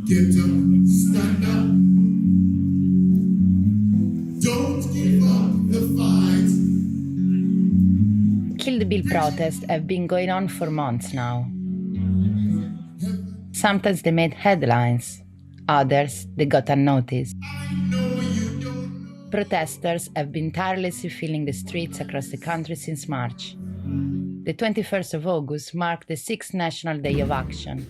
Get up, stand up. Don't give up the fight. Kill the Bill protests have been going on for months now. Sometimes they made headlines, others they got unnoticed. Protesters have been tirelessly filling the streets across the country since March. The 21st of August marked the 6th National Day of Action.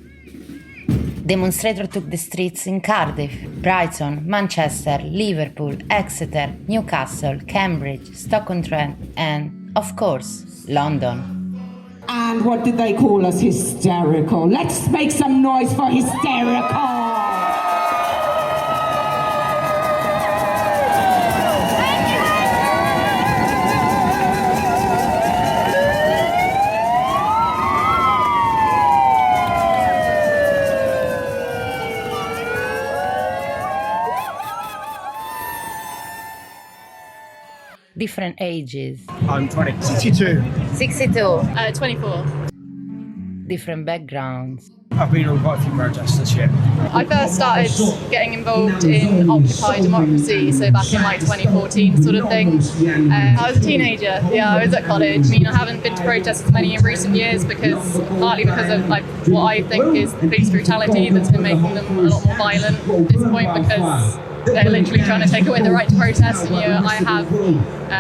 Demonstrators took the streets in Cardiff, Brighton, Manchester, Liverpool, Exeter, Newcastle, Cambridge, Stoke-on-Trent and, of course, London. And what did they call us? Hysterical. Let's make some noise for hysterical! Different ages. I'm 20. 62. 62. 24. Different backgrounds. I've been on quite a few protests this year. I first started getting involved in Occupy Democracy, so back in like 2014 sort of thing. I was a teenager, I was at college. I mean, I haven't been to protests as many in recent years partly because of like what I think is police brutality that's been making them a lot more violent at this point, because they're literally trying to take away the right to protest. And I have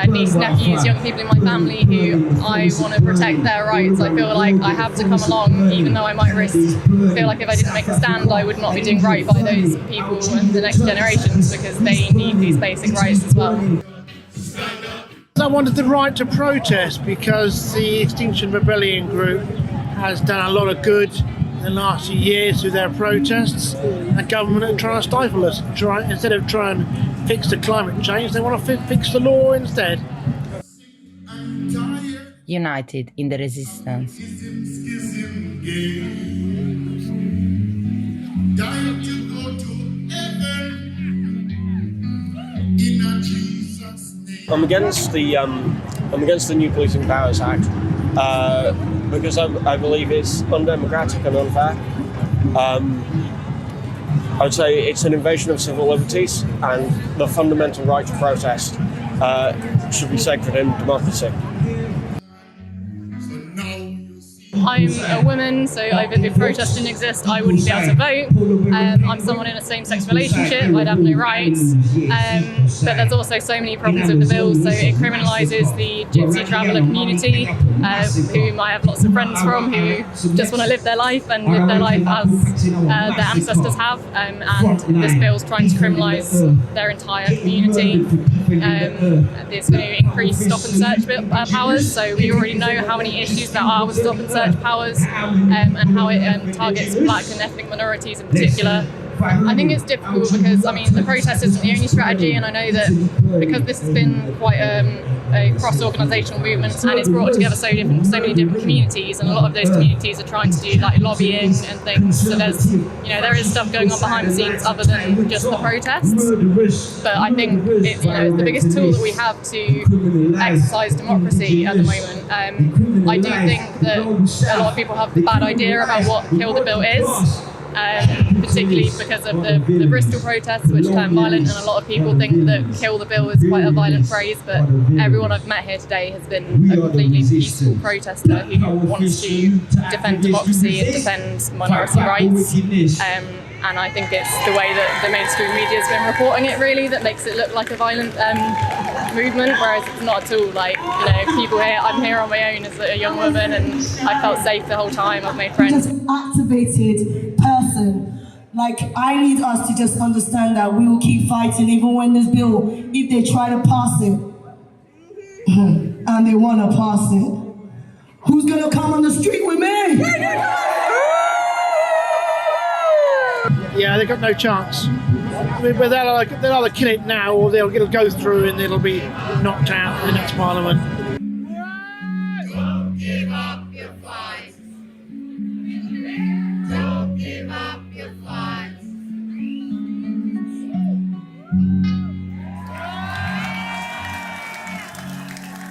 nieces, nephews, young people in my family who I want to protect their rights. I feel like I have to come along, even though I might feel like if I didn't make a stand, I would not be doing right by those people and the next generations, because they need these basic rights as well. I wanted the right to protest because the Extinction Rebellion group has done a lot of good in the last few years through their protests. The government are trying to stifle us. Instead of trying to fix the climate change, they want to fix the law instead. United in the resistance. I'm against the New Policing Powers Act because I believe it's undemocratic and unfair. I would say it's an invasion of civil liberties, and the fundamental right to protest should be sacred in democracy. I'm a woman, so if protest didn't exist, I wouldn't be able to vote. I'm someone in a same-sex relationship, I'd have no rights. But there's also so many problems with the bill, so it criminalises the gypsy traveller community, whom I have lots of friends from, who just want to live their life as their ancestors have, and this bill's trying to criminalise their entire community. It's going to increase stop and search powers, so we already know how many issues there are with stop and search powers, and how it targets black and ethnic minorities in particular. I think it's difficult because, the protest isn't the only strategy, and I know that because this has been quite a cross-organisational movement, and it's brought together so many different communities, and a lot of those communities are trying to do like lobbying and things. So there is stuff going on behind the scenes other than just the protests. But I think it's the biggest tool that we have to exercise democracy at the moment. I do think that a lot of people have the bad idea about what Kill the Bill is. Particularly because of the Bristol protests, which turned violent, and a lot of people think that Kill the Bill is quite a violent phrase, but everyone I've met here today has been a completely peaceful protester who wants to defend democracy and defend minority rights. And I think it's the way that the mainstream media has been reporting it, really, that makes it look like a violent movement, whereas it's not at all. People here, I'm here on my own as a young woman, and I felt safe the whole time. I've made friends. Just an activated person. I need us to just understand that we will keep fighting even when this bill, if they try to pass it, and they want to pass it, who's going to come on the street with me? Yeah, they've got no chance. They'll either kill it now, or it'll go through and it'll be knocked out in the next parliament.